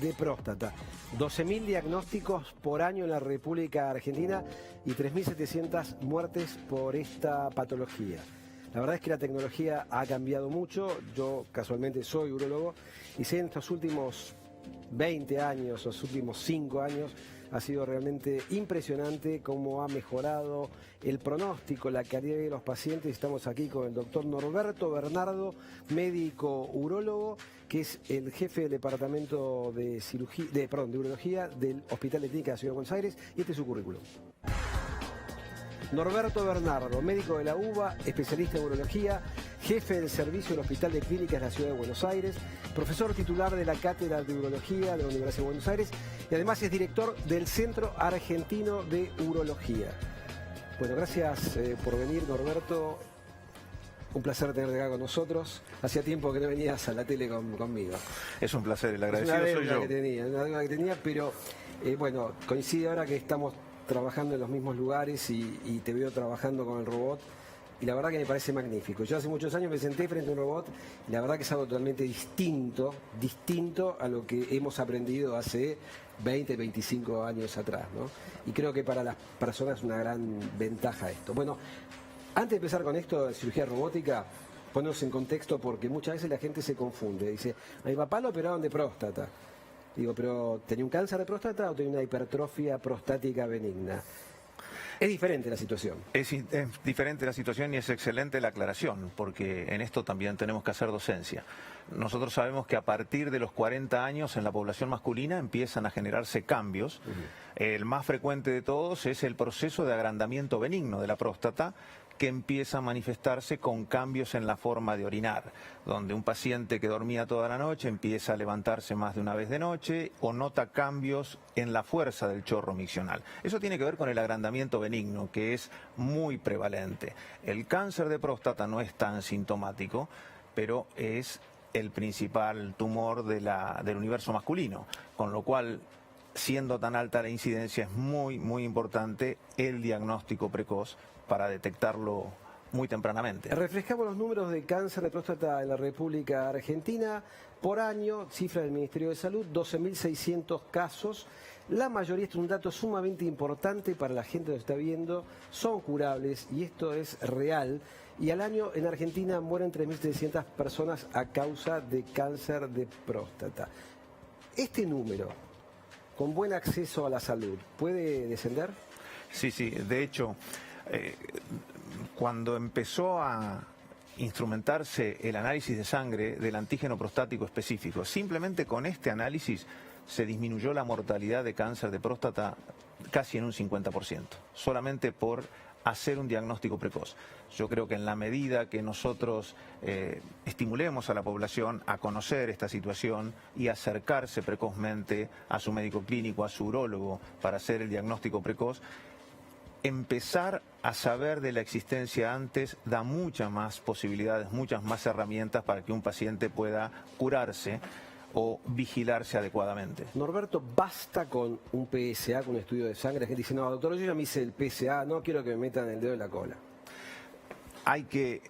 de próstata. 12.000 diagnósticos por año en la República Argentina y 3.700 muertes por esta patología. La verdad es que la tecnología ha cambiado mucho. Yo casualmente soy urólogo y sé en estos últimos 20 años, los últimos 5 años, ha sido realmente impresionante cómo ha mejorado el pronóstico, la calidad de los pacientes. Estamos aquí con el doctor Norberto Bernardo, médico urólogo, que es el jefe del departamento de urología del Hospital de Clínica de la Ciudad de Buenos Aires, y este es su currículum. Norberto Bernardo, médico de la UBA, especialista en urología, jefe del servicio del Hospital de Clínicas de la Ciudad de Buenos Aires, profesor titular de la Cátedra de Urología de la Universidad de Buenos Aires y además es director del Centro Argentino de Urología. Bueno, gracias por venir, Norberto. Un placer tenerte acá con nosotros. Hacía tiempo que no venías a la tele conmigo. Es un placer, el agradecido soy yo. Una deuda que tenía, pero bueno, coincide ahora que estamos trabajando en los mismos lugares y te veo trabajando con el robot y la verdad que me parece magnífico. Yo hace muchos años me senté frente a un robot y la verdad que es algo totalmente distinto a lo que hemos aprendido hace 20, 25 años atrás, ¿no? Y creo que para las personas es una gran ventaja esto. Bueno, antes de empezar con esto de cirugía robótica, ponernos en contexto porque muchas veces la gente se confunde. Dice, a mi papá lo operaron de próstata. Digo, pero ¿tenía un cáncer de próstata o tenía una hipertrofia prostática benigna? Es diferente la situación. Es diferente la situación y es excelente la aclaración, porque en esto también tenemos que hacer docencia. Nosotros sabemos que a partir de los 40 años en la población masculina empiezan a generarse cambios. El más frecuente de todos es el proceso de agrandamiento benigno de la próstata, que empieza a manifestarse con cambios en la forma de orinar, donde un paciente que dormía toda la noche empieza a levantarse más de una vez de noche o nota cambios en la fuerza del chorro miccional. Eso tiene que ver con el agrandamiento benigno, que es muy prevalente. El cáncer de próstata no es tan sintomático, pero es el principal tumor del universo masculino, con lo cual, siendo tan alta la incidencia, es muy, muy importante el diagnóstico precoz para detectarlo muy tempranamente. Refrescamos los números de cáncer de próstata en la República Argentina. Por año, cifra del Ministerio de Salud, 12.600 casos. La mayoría, esto es un dato sumamente importante para la gente que lo está viendo, son curables y esto es real. Y al año en Argentina mueren 3.700 personas a causa de cáncer de próstata. Este número, con buen acceso a la salud, ¿puede descender? Sí, de hecho, cuando empezó a instrumentarse el análisis de sangre del antígeno prostático específico, simplemente con este análisis se disminuyó la mortalidad de cáncer de próstata casi en un 50%, solamente por hacer un diagnóstico precoz. Yo creo que en la medida que nosotros estimulemos a la población a conocer esta situación y acercarse precozmente a su médico clínico, a su urólogo, para hacer el diagnóstico precoz, empezar a saber de la existencia antes da muchas más posibilidades, muchas más herramientas para que un paciente pueda curarse o vigilarse adecuadamente. Norberto, ¿basta con un PSA, con un estudio de sangre? La gente dice, no, doctor, yo ya me hice el PSA, no quiero que me metan el dedo en la cola. Hay que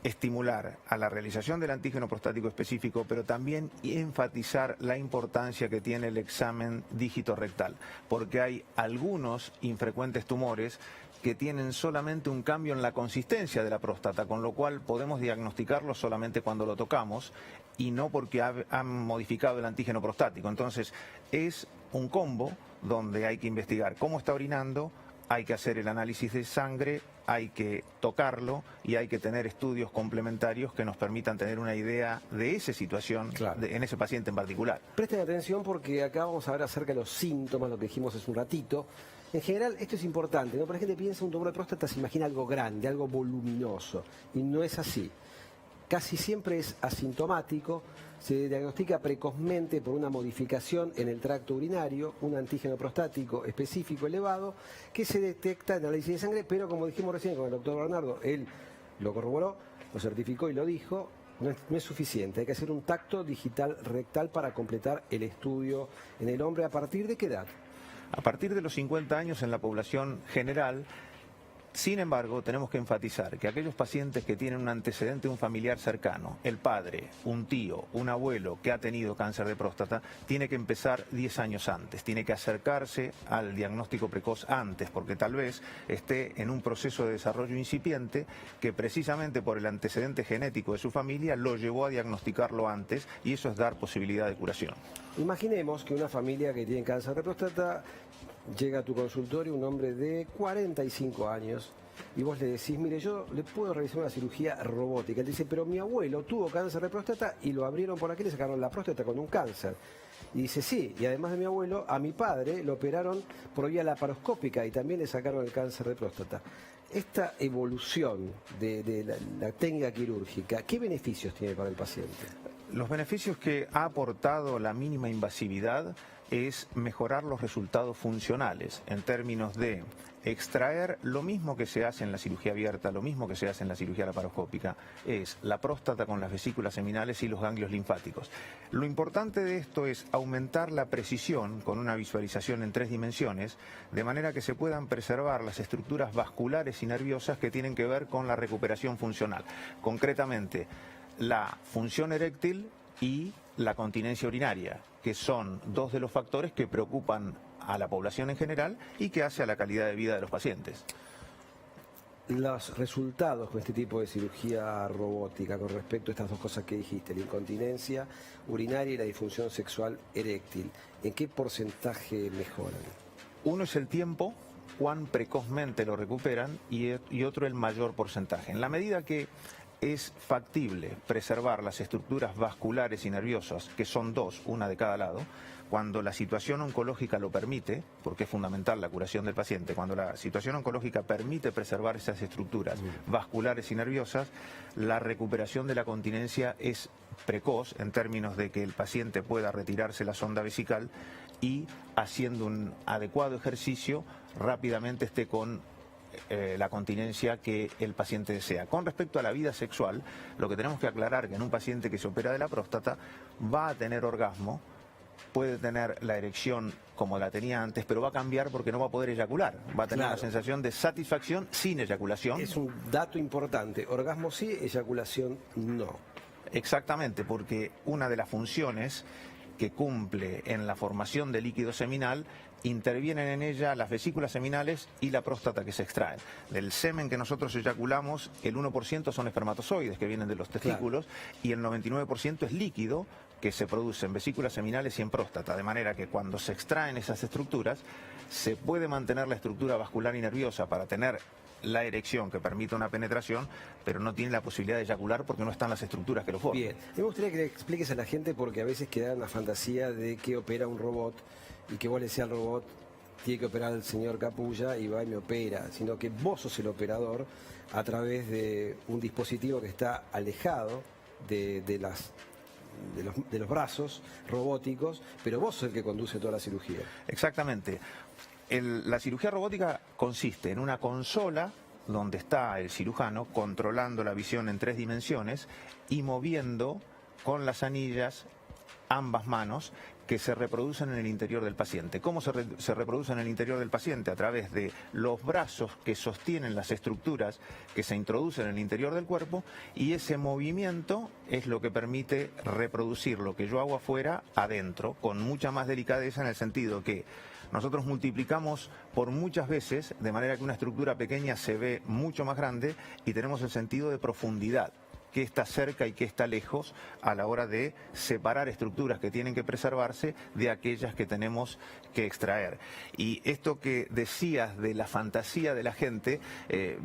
estimular a la realización del antígeno prostático específico, pero también enfatizar la importancia que tiene el examen dígito rectal, porque hay algunos infrecuentes tumores que tienen solamente un cambio en la consistencia de la próstata, con lo cual podemos diagnosticarlo solamente cuando lo tocamos y no porque han modificado el antígeno prostático. Entonces, es un combo donde hay que investigar cómo está orinando, hay que hacer el análisis de sangre, hay que tocarlo y hay que tener estudios complementarios que nos permitan tener una idea de esa situación, claro, en ese paciente en particular. Presten atención porque acá vamos a ver acerca de los síntomas, lo que dijimos hace un ratito. En general, esto es importante, ¿no? Porque la gente piensa un tumor de próstata, se imagina algo grande, algo voluminoso, y no es así. Casi siempre es asintomático, se diagnostica precozmente por una modificación en el tracto urinario, un antígeno prostático específico elevado, que se detecta en análisis de sangre, pero como dijimos recién con el doctor Bernardo, él lo corroboró, lo certificó y lo dijo, no es suficiente, hay que hacer un tacto digital rectal para completar el estudio en el hombre. ¿A partir de qué edad? A partir de los 50 años en la población general, Sin embargo, tenemos que enfatizar que aquellos pacientes que tienen un antecedente de un familiar cercano, el padre, un tío, un abuelo que ha tenido cáncer de próstata, tiene que empezar 10 años antes, tiene que acercarse al diagnóstico precoz antes, porque tal vez esté en un proceso de desarrollo incipiente que precisamente por el antecedente genético de su familia lo llevó a diagnosticarlo antes, y eso es dar posibilidad de curación. Imaginemos que una familia que tiene cáncer de próstata llega a tu consultorio un hombre de 45 años y vos le decís, mire, yo le puedo realizar una cirugía robótica. Él dice, pero mi abuelo tuvo cáncer de próstata y lo abrieron por aquí, le sacaron la próstata con un cáncer. Y dice, sí, y además de mi abuelo, a mi padre lo operaron por vía laparoscópica y también le sacaron el cáncer de próstata. Esta evolución de la técnica quirúrgica, ¿qué beneficios tiene para el paciente? Los beneficios que ha aportado la mínima invasividad es mejorar los resultados funcionales en términos de extraer lo mismo que se hace en la cirugía abierta, lo mismo que se hace en la cirugía laparoscópica, es la próstata con las vesículas seminales y los ganglios linfáticos. Lo importante de esto es aumentar la precisión con una visualización en 3 dimensiones, de manera que se puedan preservar las estructuras vasculares y nerviosas que tienen que ver con la recuperación funcional. Concretamente, la función eréctil y la continencia urinaria, que son 2 de los factores que preocupan a la población en general y que hace a la calidad de vida de los pacientes. Los resultados con este tipo de cirugía robótica con respecto a estas 2 cosas que dijiste, la incontinencia urinaria y la disfunción sexual eréctil, ¿en qué porcentaje mejoran? Uno es el tiempo, cuán precozmente lo recuperan, y otro el mayor porcentaje. En la medida que es factible preservar las estructuras vasculares y nerviosas, que son 2, una de cada lado, cuando la situación oncológica lo permite, porque es fundamental la curación del paciente, cuando la situación oncológica permite preservar esas estructuras vasculares y nerviosas, la recuperación de la continencia es precoz en términos de que el paciente pueda retirarse la sonda vesical y, haciendo un adecuado ejercicio, rápidamente esté con la continencia que el paciente desea. Con respecto a la vida sexual, lo que tenemos que aclarar es que en un paciente que se opera de la próstata va a tener orgasmo, puede tener la erección como la tenía antes, pero va a cambiar porque no va a poder eyacular. Va a tener una sensación de satisfacción sin eyaculación. Es un dato importante. Orgasmo sí, eyaculación no. Exactamente, porque una de las funciones que cumple en la formación de líquido seminal, intervienen en ella las vesículas seminales y la próstata que se extraen. Del semen que nosotros eyaculamos, el 1% son espermatozoides que vienen de los testículos, y el 99% es líquido que se produce en vesículas seminales y en próstata, de manera que cuando se extraen esas estructuras, se puede mantener la estructura vascular y nerviosa para tener la erección que permite una penetración, pero no tiene la posibilidad de eyacular porque no están las estructuras que lo forman. Bien, me gustaría que le expliques a la gente, porque a veces queda una fantasía de que opera un robot y que vos le decís al robot, tiene que operar al señor Capulla y va y me opera, sino que vos sos el operador a través de un dispositivo que está alejado de los brazos robóticos, pero vos sos el que conduce toda la cirugía. Exactamente. La cirugía robótica consiste en una consola donde está el cirujano controlando la visión en 3 dimensiones y moviendo con las anillas ambas manos que se reproducen en el interior del paciente. ¿Cómo se reproducen en el interior del paciente? A través de los brazos que sostienen las estructuras que se introducen en el interior del cuerpo, y ese movimiento es lo que permite reproducir lo que yo hago afuera, adentro, con mucha más delicadeza, en el sentido que nosotros multiplicamos por muchas veces, de manera que una estructura pequeña se ve mucho más grande, y tenemos el sentido de profundidad, qué está cerca y qué está lejos, a la hora de separar estructuras que tienen que preservarse de aquellas que tenemos que extraer. Y esto que decías de la fantasía de la gente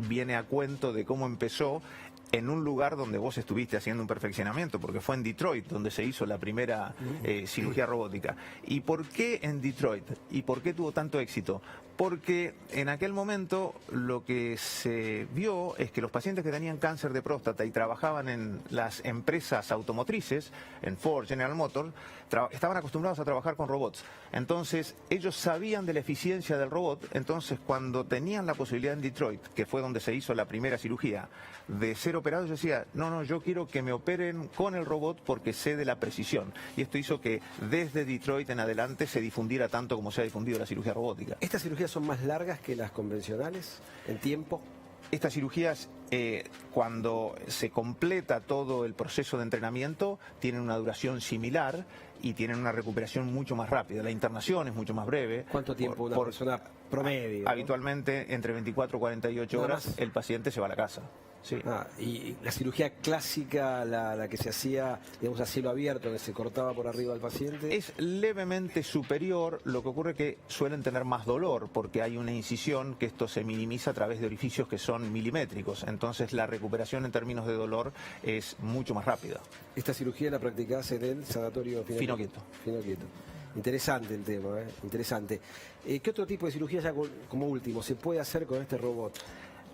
viene a cuento de cómo empezó en un lugar donde vos estuviste haciendo un perfeccionamiento, porque fue en Detroit donde se hizo la primera cirugía robótica. ¿Y por qué en Detroit? ¿Y por qué tuvo tanto éxito? Porque en aquel momento lo que se vio es que los pacientes que tenían cáncer de próstata y trabajaban en las empresas automotrices, en Ford, General Motors, estaban acostumbrados a trabajar con robots. Entonces ellos sabían de la eficiencia del robot. Entonces, cuando tenían la posibilidad en Detroit, que fue donde se hizo la primera cirugía, de ser operados, yo decía, no, yo quiero que me operen con el robot porque sé de la precisión. Y esto hizo que desde Detroit en adelante se difundiera tanto como se ha difundido la cirugía robótica. ¿Estas cirugías son más largas que las convencionales en tiempo? Estas cirugías, cuando se completa todo el proceso de entrenamiento, tienen una duración similar y tienen una recuperación mucho más rápida. La internación es mucho más breve. ¿Cuánto tiempo una persona promedio, ¿no? Habitualmente, entre 24 y 48 Nada horas, más. el paciente se va a la casa. Sí. Y la cirugía clásica, la que se hacía, digamos, a cielo abierto, que se cortaba por arriba al paciente. Es levemente superior, lo que ocurre que suelen tener más dolor porque hay una incisión que esto se minimiza a través de orificios que son milimétricos, entonces la recuperación en términos de dolor es mucho más rápida. Esta cirugía la practicás en el sanatorio Finoquieto. Finoquieto. Interesante el tema, interesante. ¿Qué otro tipo de cirugía, ya como último, se puede hacer con este robot?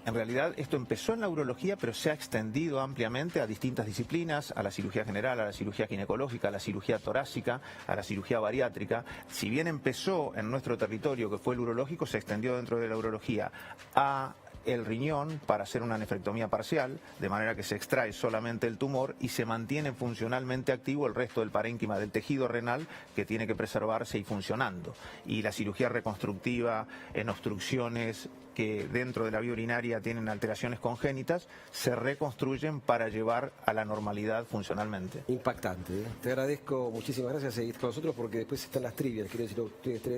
En realidad esto empezó en la urología, pero se ha extendido ampliamente a distintas disciplinas, a la cirugía general, a la cirugía ginecológica, a la cirugía torácica, a la cirugía bariátrica. Si bien empezó en nuestro territorio, que fue el urológico, se extendió dentro de la urología a el riñón para hacer una nefrectomía parcial, de manera que se extrae solamente el tumor y se mantiene funcionalmente activo el resto del parénquima del tejido renal, que tiene que preservarse y funcionando. Y la cirugía reconstructiva en obstrucciones que dentro de la vía urinaria tienen alteraciones congénitas, se reconstruyen para llevar a la normalidad funcionalmente. Impactante. Te agradezco, muchísimas gracias, seguir con nosotros porque después están las trivias, quiero decir, ustedes tres.